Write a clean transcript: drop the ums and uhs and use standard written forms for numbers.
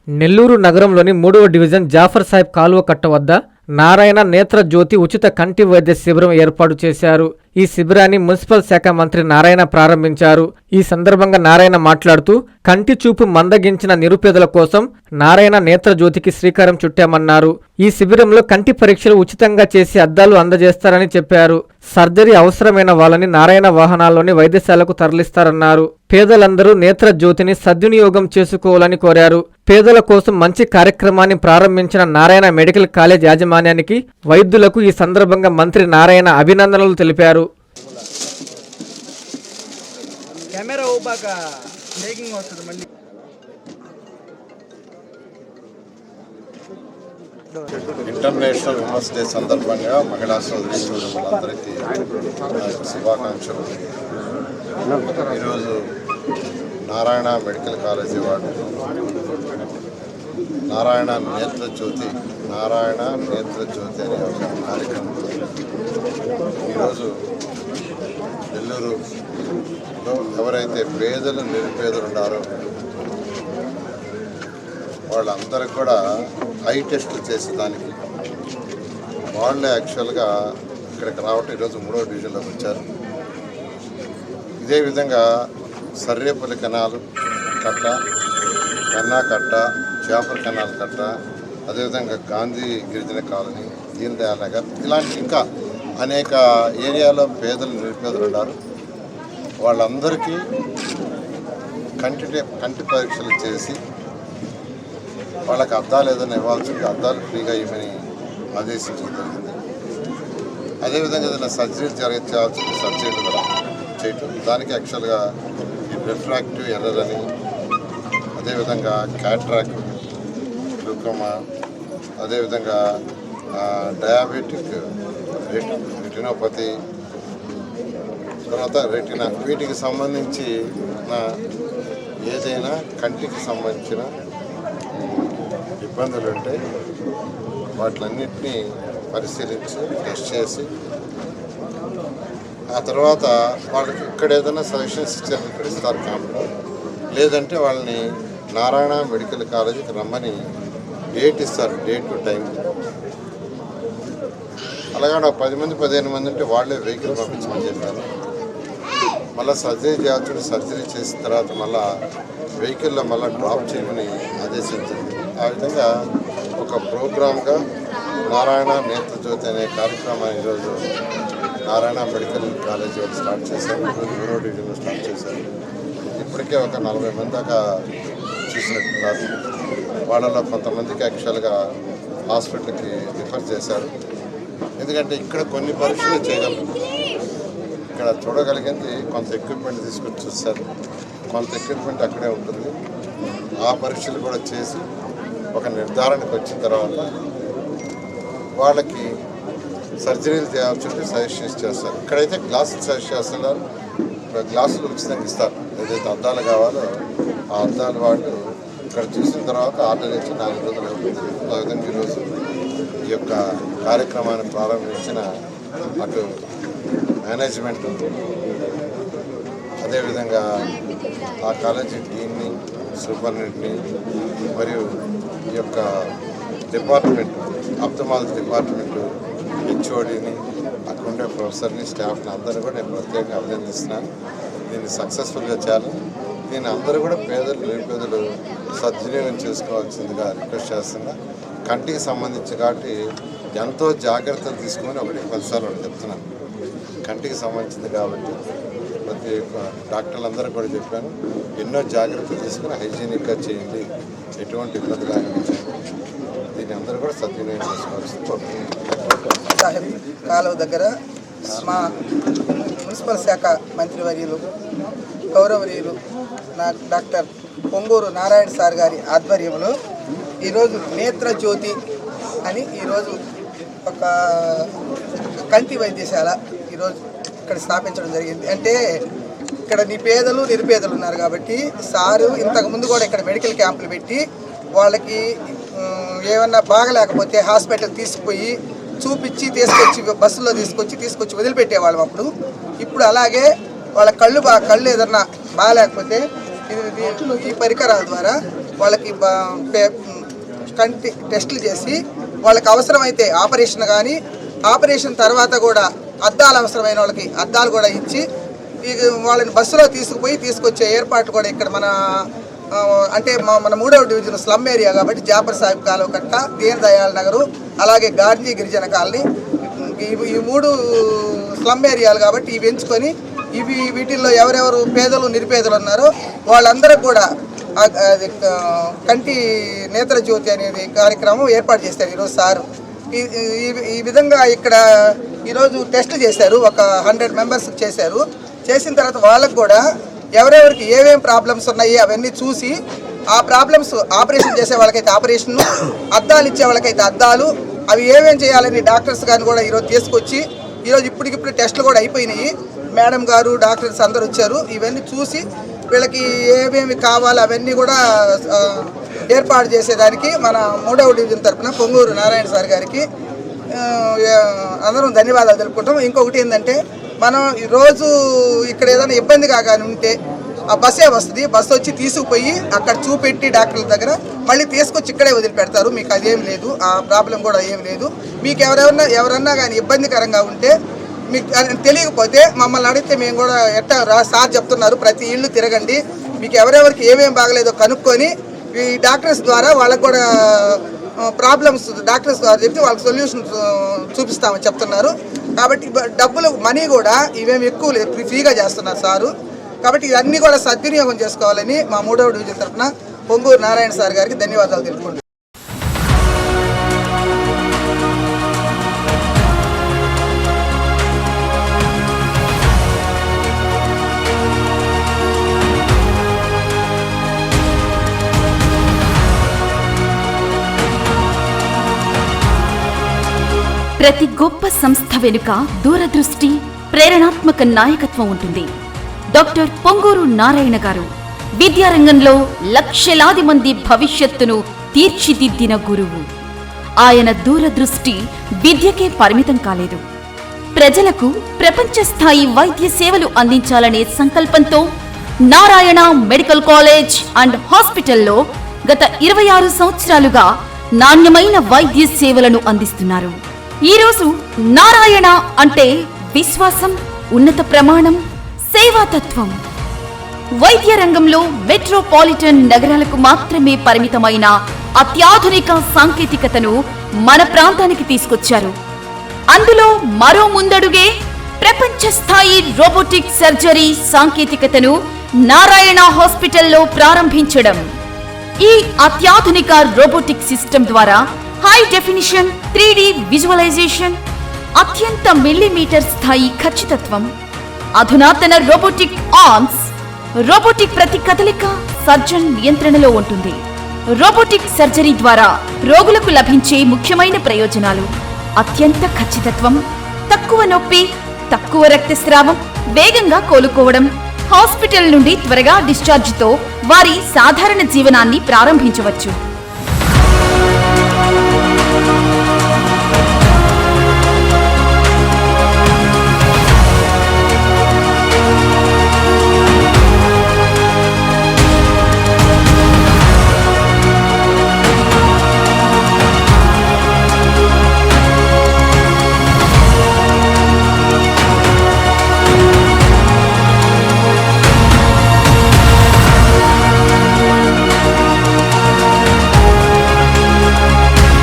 నెల్లూరు నగరంలోని 3వ డివిజన్ జాఫర్ సాహెబ్ కాలువ కట్ట వద్ద నారాయణ నేత్ర జ్యోతి ఉచిత కంటి వైద్య శిబిరం ఏర్పాటు చేశారు. ఈ శిబిరాన్ని మున్సిపల్ శాఖ మంత్రి నారాయణ ప్రారంభించారు. ఈ సందర్భంగా నారాయణ మాట్లాడుతూ కంటి చూపు మందగించిన నిరుపేదల కోసం నారాయణ నేత్ర జ్యోతికి శ్రీకారం చుట్టామన్నారు. ఈ శిబిరంలో కంటి పరీక్షలు ఉచితంగా చేసి అద్దాలు అందజేస్తారని చెప్పారు. సర్జరీ అవసరమైన వాళ్ళని నారాయణ వాహనాల్లోని వైద్యశాలకు తరలిస్తారన్నారు. పేదలందరూ నేత్ర జ్యోతిని సద్వినియోగం చేసుకోవాలని కోరారు. పేదల కోసం మంచి కార్యక్రమాన్ని ప్రారంభించిన నారాయణ మెడికల్ కాలేజ్ యాజమాన్యానికి, వైద్యులకు ఈ సందర్భంగా మంత్రి నారాయణ అభినందనలు తెలిపారు. ఇంటర్నేషనల్ ఉమెన్స్ డే సందర్భంగా మహిళా సోదరీమణులందరికీ శుభాకాంక్షలు. ఈరోజు నారాయణ మెడికల్ కాలేజీ వాడు నారాయణ నేత్ర జ్యోతి అనే ఒక కార్యక్రమంతో ఈరోజు నెల్లూరులో ఎవరైతే నిరుపేదలు ఉన్నారో వాళ్ళందరికీ కూడా ఐ టెస్టులు చేసేదానికి వాళ్ళే యాక్చువల్గా ఇక్కడికి రావటం ఈరోజు 3వ డివిజన్లోకి వచ్చారు. ఇదే విధంగా సర్రేపల్లి కెనాల్ కట్ట, కన్నా కట్ట, చేపల కెనాల్ కట్ట, అదేవిధంగా గాంధీ గిరిజన కాలనీ, దీన్ దయాల్ నగర్, ఇలాంటి ఇంకా అనేక ఏరియాలో నిరుపేదలు ఉన్నారు. వాళ్ళందరికీ కంటి పరీక్షలు చేసి వాళ్ళకి అద్దాలు ఏదైనా ఇవ్వాల్సింది అద్దాలు ఫ్రీగా ఇవ్వని ఆదేశించడం జరిగింది. అదేవిధంగా ఏదైనా సర్జరీ చేయాల్సిన సర్జరీలు కూడా చేయటం, దానికి యాక్చువల్గా ఈ రిఫ్రాక్టివ్ ఎర్రర్ అని, అదేవిధంగా క్యాట్రాక్ట్, గ్లూకోమా, అదేవిధంగా డయాబెటిక్ రెటినోపతి, తర్వాత రెటినా, వీటికి సంబంధించి ఏదైనా కంటికి సంబంధించిన ఇబ్బందులు ఉంటే వాటిలన్నింటినీ పరిశీలించి టెస్ట్ చేసి ఆ తర్వాత వాళ్ళకి ఇక్కడ ఏదైనా సజెషన్స్ ఇచ్చారు, ఇక్కడ ఇస్తారు క్యాంప్లో, లేదంటే వాళ్ళని నారాయణ మెడికల్ కాలేజీకి రమ్మని డేట్ ఇస్తారు, డేట్ టు టైం. అలాగే 10 మంది 15 మంది ఉంటే వాళ్ళే వెహికల్ పంపించమని చెప్పారు. మళ్ళీ సర్జరీ చేయాల్సి సర్జరీ చేసిన తర్వాత మళ్ళీ వెహికల్లో మళ్ళీ డ్రాప్ చేయమని ఆదేశించింది. ఆ విధంగా ఒక ప్రోగ్రామ్గా నారాయణ నేత్ర జ్యోతి అనే కార్యక్రమాన్ని ఈరోజు నారాయణ మెడికల్ కాలేజీ వాళ్ళు స్టార్ట్ చేశారు. ఈరోజు 3వ డివిజన్లో స్టార్ట్ చేశారు. ఇప్పటికే ఒక 40 మంది దాకా చూసినట్టున్నారు. వాళ్ళలో కొంతమందికి యాక్చువల్గా హాస్పిటల్కి రిఫర్ చేశారు. ఎందుకంటే ఇక్కడ కొన్ని పరీక్షలు చేయగలరు, ఇక్కడ చూడగలిగింది కొంత ఎక్విప్మెంట్ తీసుకొచ్చి చూస్తారు, కొంత ఎక్విప్మెంట్ అక్కడే ఉంటుంది. ఆ పరీక్షలు కూడా చేసి ఒక నిర్ధారణకు వచ్చిన తర్వాత వాళ్ళకి సర్జరీలు చేయాల్సి ఉంటే సజెషన్స్ చేస్తారు. ఇక్కడైతే గ్లాసులు సజెస్ట్ చేస్తున్నారు, గ్లాసులు ఉచితంగా ఇస్తారు. ఏదైతే అద్దాలు కావాలో ఆ అద్దాలు వాళ్ళు ఇక్కడ చూసిన తర్వాత ఆర్డర్ ఇచ్చి 4 రోజులు అవుతుంది. ఆ విధంగా ఈరోజు ఈ యొక్క కార్యక్రమాన్ని ప్రారంభించిన అటు మేనేజ్మెంట్, అదేవిధంగా ఆ కాలేజీ డీన్ని, సూపరింటెండెంట్ని, మరియు ఈ యొక్క డిపార్ట్మెంట్ ఆప్థమాలజీ డిపార్ట్మెంట్ హెచ్ఓడిని, అక్కడ ఉండే ప్రొఫెసర్ని, స్టాఫ్ని అందరూ కూడా నేను ప్రత్యేకంగా అభినందిస్తున్నాను. దీన్ని సక్సెస్ఫుల్గా చేయాలి. దీన్ని అందరూ కూడా నిరుపేదలు సద్వినియోగం చేసుకోవాల్సిందిగా రిక్వెస్ట్ చేస్తున్నా. కంటికి సంబంధించి కాబట్టి ఎంతో జాగ్రత్తలు తీసుకొని 10 సార్లు చెప్తున్నాను. కంటికి సంబంధించింది కాబట్టి ప్రతి డాక్టర్లందరూ కూడా చెప్పాను, ఎన్నో జాగ్రత్తలు తీసుకుని హైజీనిక్గా చేయండి, ఎటువంటి ఇబ్బంది లేకుండా చేయండి. దీన్ని అందరూ కూడా సద్వినియోగం చేసుకోవాల్సింది. సాహెబ్ కాలువ దగ్గర మా మున్సిపల్ శాఖ మంత్రివర్యులు గౌరవనీయులు డాక్టర్ పొంగూరు నారాయణ సార్ గారి ఆధ్వర్యంలో ఈరోజు నేత్ర జ్యోతి అని ఈరోజు ఒక కంటి వైద్యశాల ఈరోజు ఇక్కడ స్థాపించడం జరిగింది. అంటే ఇక్కడ నిరుపేదలు ఉన్నారు కాబట్టి సారు ఇంతకుముందు కూడా ఇక్కడ మెడికల్ క్యాంపులు పెట్టి వాళ్ళకి ఏమన్నా బాగలేకపోతే హాస్పిటల్ తీసుకుపోయి చూపించి బస్సులో తీసుకొచ్చి వదిలిపెట్టేవాళ్ళం అప్పుడు. ఇప్పుడు అలాగే వాళ్ళ కళ్ళు ఏదన్నా బాగాలేకపోతే ఈ పరికరాల ద్వారా వాళ్ళకి కంటి టెస్టులు చేసి వాళ్ళకి అవసరమైతే ఆపరేషన్ కానీ ఆపరేషన్ తర్వాత కూడా అద్దాలు అవసరమైన వాళ్ళకి అద్దాలు కూడా ఇచ్చి వాళ్ళని బస్సులో తీసుకొచ్చే ఏర్పాట్లు కూడా ఇక్కడ మన అంటే మన 3వ డివిజన్ స్లమ్ ఏరియా కాబట్టి జాఫర్ సాహెబ్ కాలువ కట్ట, దీన్ దయాళ్ నగరు, అలాగే గాంధీ గిరిజన కాలనీ, ఈ 3 స్లమ్ ఏరియాలు కాబట్టి ఇవి ఎంచుకొని వీటిల్లో ఎవరెవరు పేదలు నిరుపేదలు ఉన్నారో వాళ్ళందరూ కూడా కంటి నేత్ర జ్యోతి అనేది కార్యక్రమం ఏర్పాటు చేశారు ఈరోజు సారు. ఈ విధంగా ఇక్కడ ఈరోజు టెస్ట్ చేశారు, ఒక 100 మెంబర్స్ చేశారు. చేసిన తర్వాత వాళ్ళకు కూడా ఎవరెవరికి ఏమేం ప్రాబ్లమ్స్ ఉన్నాయి అవన్నీ చూసి ఆ ప్రాబ్లమ్స్ ఆపరేషన్ చేసే వాళ్ళకైతే ఆపరేషన్, అద్దాలు ఇచ్చే వాళ్ళకైతే అద్దాలు, అవి ఏమేం చేయాలని డాక్టర్స్ గారిని కూడా ఈరోజు తీసుకొచ్చి ఈరోజు ఇప్పటికిప్పుడు టెస్టులు కూడా అయిపోయినాయి. మేడం గారు డాక్టర్స్ అందరు వచ్చారు. ఇవన్నీ చూసి వీళ్ళకి ఏమేమి కావాలో అవన్నీ కూడా ఏర్పాటు చేసేదానికి మన 3వ డివిజన్ తరఫున పొంగూరు నారాయణ సార్ గారికి అందరం ధన్యవాదాలు తెలుపుకుంటాం. ఇంకొకటి ఏంటంటే మనం ఈరోజు ఇక్కడ ఏదైనా ఇబ్బందిగా కానీ ఉంటే ఆ బస్సే వస్తుంది, బస్సు వచ్చి తీసుకుపోయి అక్కడ చూపెట్టి డాక్టర్ల దగ్గర మళ్ళీ తీసుకొచ్చి ఇక్కడే వదిలిపెడతారు. మీకు అదేం లేదు, ఆ ప్రాబ్లం కూడా ఏం లేదు. మీకు ఎవరన్నా కానీ ఇబ్బందికరంగా ఉంటే మీకు తెలియకపోతే మమ్మల్ని అడిగితే మేము కూడా సార్ చెప్తున్నారు ప్రతి ఇళ్ళు తిరగండి, మీకు ఎవరెవరికి ఏమేం బాగలేదో కనుక్కొని ఈ డాక్టర్స్ ద్వారా వాళ్ళకు కూడా ప్రాబ్లమ్స్ డాక్టర్స్ ద్వారా చెప్తే వాళ్ళకి సొల్యూషన్ చూపిస్తామని చెప్తున్నారు. కాబట్టి డబ్బులు మనీ కూడా ఇవేమి ఎక్కువ లేదు, ఫ్రీగా చేస్తున్నారు సారు. కాబట్టి ఇవన్నీ కూడా సద్వినియోగం చేసుకోవాలని మా 3వ డివిజన్ తరఫున పొంగూరు నారాయణ సార్ గారికి ధన్యవాదాలు తెలుపుకుంటున్నాను. ప్రతి గొప్ప సంస్థ వెనుక దూరదృష్టి, ప్రేరణాత్మక నాయకత్వం ఉంటుంది. డాక్టర్ పొంగూరు నారాయణ గారు విద్యారంగంలో లక్షలాది మంది భవిష్యత్తును తీర్చిదిద్దిన గురువు. ఆయన దూరదృష్టి విద్యకే పరిమితం కాలేదు. ప్రజలకు ప్రపంచ స్థాయి వైద్య సేవలు అందించాలనే సంకల్పంతో నారాయణ మెడికల్ కాలేజ్ అండ్ హాస్పిటల్లో గత 26 సంవత్సరాలుగా నాణ్యమైన వైద్య సేవలను అందిస్తున్నారు. ఈరోజు నారాయణ అంటే విశ్వాసం, ఉన్నత ప్రమాణం, సేవాతత్వం. వైద్య రంగంలో మెట్రోపాలిటన్ నగరాలకు మాత్రమే పరిమితమైన అత్యాధునిక సాంకేతికతను మన ప్రాంతానికి తీసుకొచ్చారు. అందులో మరో ముందడుగే ప్రపంచ స్థాయి రోబోటిక్ సర్జరీ సాంకేతికతను నారాయణ హాస్పిటల్లో ప్రారంభించడం. ఈ అత్యాధునిక రోబోటిక్ సిస్టమ్ ద్వారా హై డెఫినిషన్ 3D విజువలైజేషన్, అత్యంత మిల్లీమీటర్ స్థాయి ఖచ్చితత్వం, అధునాతన రోబోటిక్ ఆర్మ్స్, రోబోటిక్ ప్రతి కదలిక సర్జన్ నియంత్రణలో ఉంటుంది. రోబోటిక్ సర్జరీ ద్వారా రోగులకు లభించే ముఖ్యమైన ప్రయోజనాలు: అత్యంత ఖచ్చితత్వం, తక్కువ నొప్పి, తక్కువ రక్తస్రావం, వేగంగా కోలుకోవడం, హాస్పిటల్ నుండి త్వరగా డిశ్చార్జితో వారి సాధారణ జీవనాన్ని ప్రారంభించవచ్చు.